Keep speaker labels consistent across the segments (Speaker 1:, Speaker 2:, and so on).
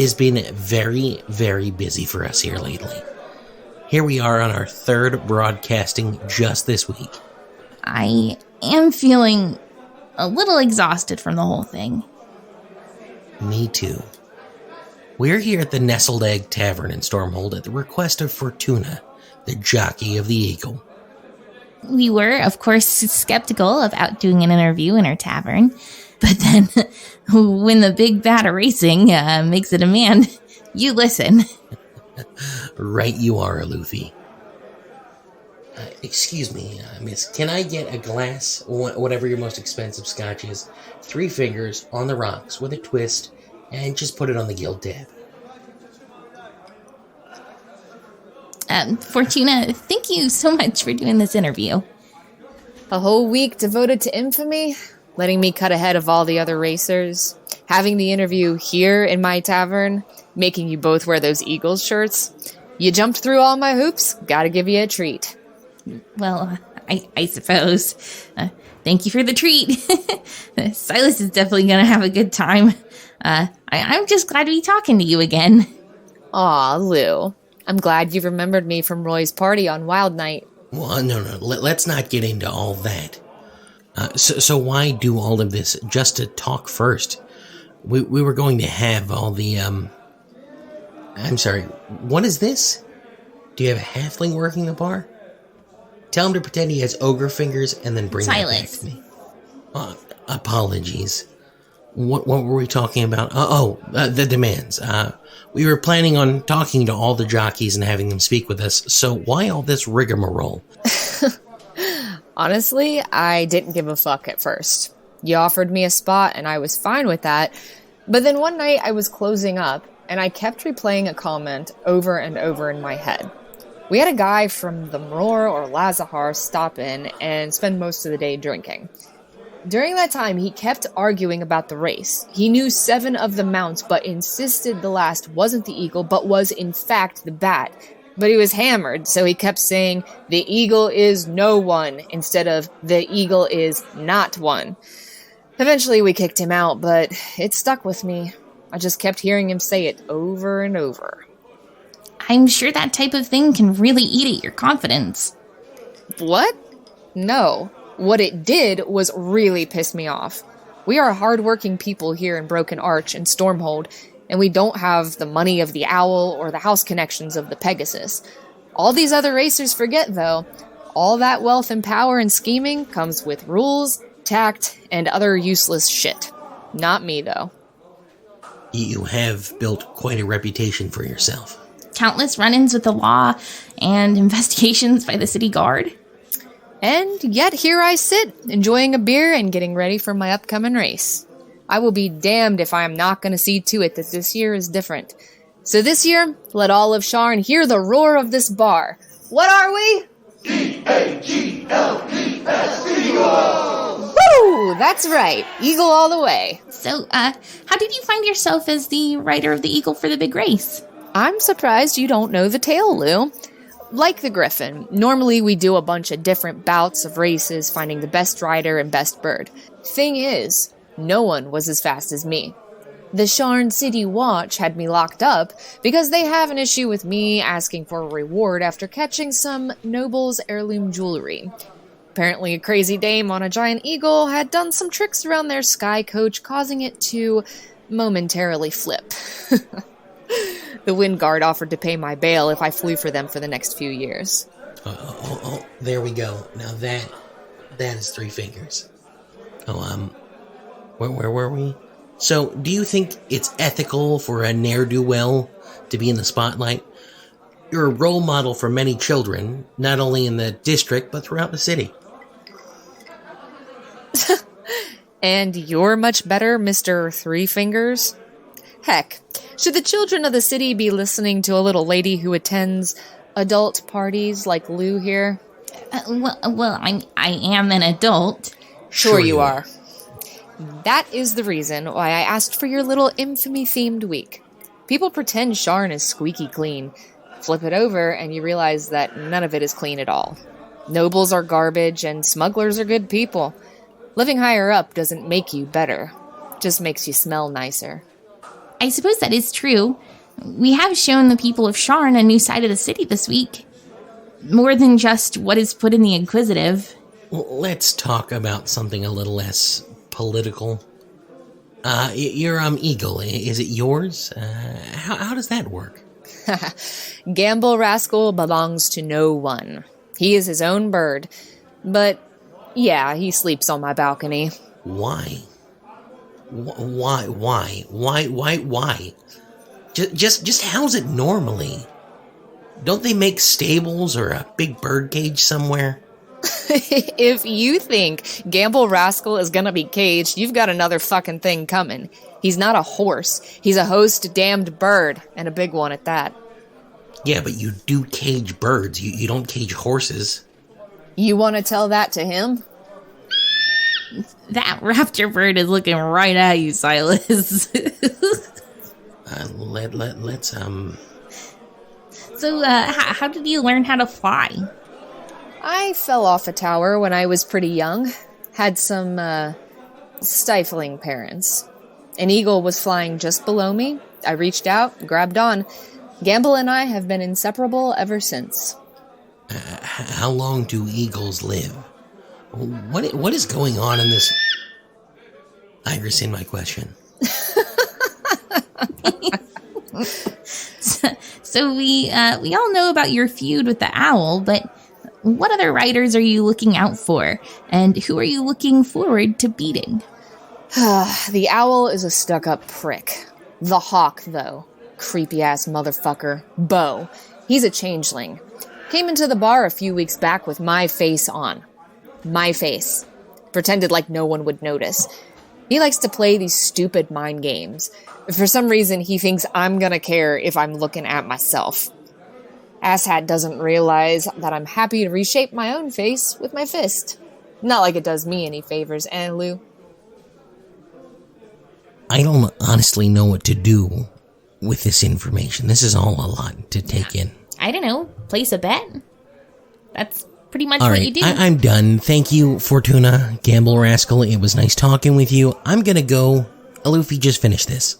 Speaker 1: has been very, very busy for us here lately. Here we are on our third broadcasting just this week.
Speaker 2: I am feeling a little exhausted from the whole thing.
Speaker 1: Me too. We're here at the Nestled Egg Tavern in Stormhold at the request of Fortuna, the jockey of the Eagle.
Speaker 2: We were, of course, skeptical about doing an interview in our tavern, but then when the big bad of racing makes a demand, you listen.
Speaker 1: Right you are, Alufi. Excuse me, miss, can I get a glass, whatever your most expensive scotch is, 3 fingers on the rocks with a twist, and just put it on the guild tab?
Speaker 2: Fortuna, thank you so much for doing this interview.
Speaker 3: A whole week devoted to infamy, letting me cut ahead of all the other racers, having the interview here in my tavern, making you both wear those Eagles shirts. You jumped through all my hoops, gotta give you a treat.
Speaker 2: Well, I suppose. Thank you for the treat. Sylas is definitely gonna have a good time. I'm just glad to be talking to you again.
Speaker 3: Aw, Lou. I'm glad you remembered me from Roy's party on Wild Night.
Speaker 1: Well, no, let's not get into all that. So why do all of this just to talk first? We were going to have all the, I'm sorry, what is this? Do you have a halfling working the bar? Tell him to pretend he has ogre fingers and then bring that back to me. Apologies. What were we talking about? The demands. We were planning on talking to all the jockeys and having them speak with us, so why all this rigmarole?
Speaker 3: Honestly, I didn't give a fuck at first. You offered me a spot and I was fine with that, but then one night I was closing up and I kept replaying a comment over and over in my head. We had a guy from the Mror or Lazahar stop in and spend most of the day drinking. During that time, he kept arguing about the race. He knew 7 of the mounts, but insisted the last wasn't the eagle, but was in fact the bat. But he was hammered, so he kept saying, the eagle is no one, instead of, the eagle is not one. Eventually we kicked him out, but it stuck with me. I just kept hearing him say it over and over.
Speaker 2: I'm sure that type of thing can really eat at your confidence.
Speaker 3: What? No. What it did was really piss me off. We are hardworking people here in Broken Arch and Stormhold, and we don't have the money of the Owl or the house connections of the Pegasus. All these other racers forget, though. All that wealth and power and scheming comes with rules, tact, and other useless shit. Not me, though.
Speaker 1: You have built quite a reputation for yourself.
Speaker 2: Countless run-ins with the law and investigations by the city guard.
Speaker 3: And yet here I sit, enjoying a beer and getting ready for my upcoming race. I will be damned if I am not going to see to it that this year is different. So this year, let all of Sharn hear the roar of this bar. What are we? E-A-G-L-E-S, Eagle! Woo! That's right, Eagle all the way.
Speaker 2: So, how did you find yourself as the rider of the Eagle for the big race?
Speaker 3: I'm surprised you don't know the tale, Lou. Like the Griffin, normally we do a bunch of different bouts of races, finding the best rider and best bird. Thing is, no one was as fast as me. The Sharn City Watch had me locked up because they have an issue with me asking for a reward after catching some noble's heirloom jewelry. Apparently a crazy dame on a giant eagle had done some tricks around their sky coach, causing it to momentarily flip. The Wind Guard offered to pay my bail if I flew for them for the next few years.
Speaker 1: There we go. Now that is 3 fingers. Where were we? So, do you think it's ethical for a ne'er-do-well to be in the spotlight? You're a role model for many children, not only in the district, but throughout the city.
Speaker 3: And you're much better, Mr. 3 Fingers? Heck, should the children of the city be listening to a little lady who attends adult parties like Lou here?
Speaker 2: I am an adult.
Speaker 3: Sure you are. That is the reason why I asked for your little infamy-themed week. People pretend Sharn is squeaky clean. Flip it over and you realize that none of it is clean at all. Nobles are garbage and smugglers are good people. Living higher up doesn't make you better. Just makes you smell nicer.
Speaker 2: I suppose that is true. We have shown the people of Sharn a new side of the city this week. More than just what is put in the Inquisitive.
Speaker 1: Let's talk about something a little less political. Your eagle, is it yours? How does that work?
Speaker 3: Gamble Rascal belongs to no one. He is his own bird. But, yeah, he sleeps on my balcony.
Speaker 1: Why? Why? Just house it normally. Don't they make stables or a big bird cage somewhere?
Speaker 3: If you think Gamble Rascal is gonna be caged, you've got another fucking thing coming. He's not a horse. He's a host damned bird, and a big one at that.
Speaker 1: Yeah, but you do cage birds. You don't cage horses.
Speaker 3: You want to tell that to him?
Speaker 2: That raptor bird is looking right at you, Sylas.
Speaker 1: Let's
Speaker 2: So, how did you learn how to fly?
Speaker 3: I fell off a tower when I was pretty young. Had some, stifling parents. An eagle was flying just below me. I reached out, grabbed on. Gamble and I have been inseparable ever since.
Speaker 1: How long do eagles live? What is going on in this? I rescind my question.
Speaker 2: So we all know about your feud with the owl, but what other writers are you looking out for? And who are you looking forward to beating?
Speaker 3: The owl is a stuck-up prick. The hawk, though. Creepy-ass motherfucker. Bo. He's a changeling. Came into the bar a few weeks back with my face on. My face. Pretended like no one would notice. He likes to play these stupid mind games. For some reason, he thinks I'm gonna care if I'm looking at myself. Asshat doesn't realize that I'm happy to reshape my own face with my fist. Not like it does me any favors, Lou?
Speaker 1: I don't honestly know what to do with this information. This is all a lot to take in.
Speaker 2: I don't know. Place a bet? That's pretty much
Speaker 1: All
Speaker 2: what
Speaker 1: right,
Speaker 2: you do.
Speaker 1: I'm done. Thank you, Fortuna, Gamble Rascal. It was nice talking with you. I'm gonna go. Alufi, just finish this.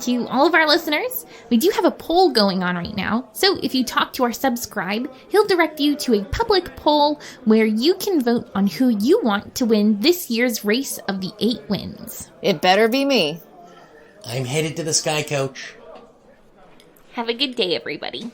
Speaker 2: To all of our listeners, we do have a poll going on right now. So if you talk to our subscribe, he'll direct you to a public poll where you can vote on who you want to win this year's race of the 8 wins.
Speaker 3: It better be me.
Speaker 1: I'm headed to the Sky Coach.
Speaker 2: Have a good day, everybody.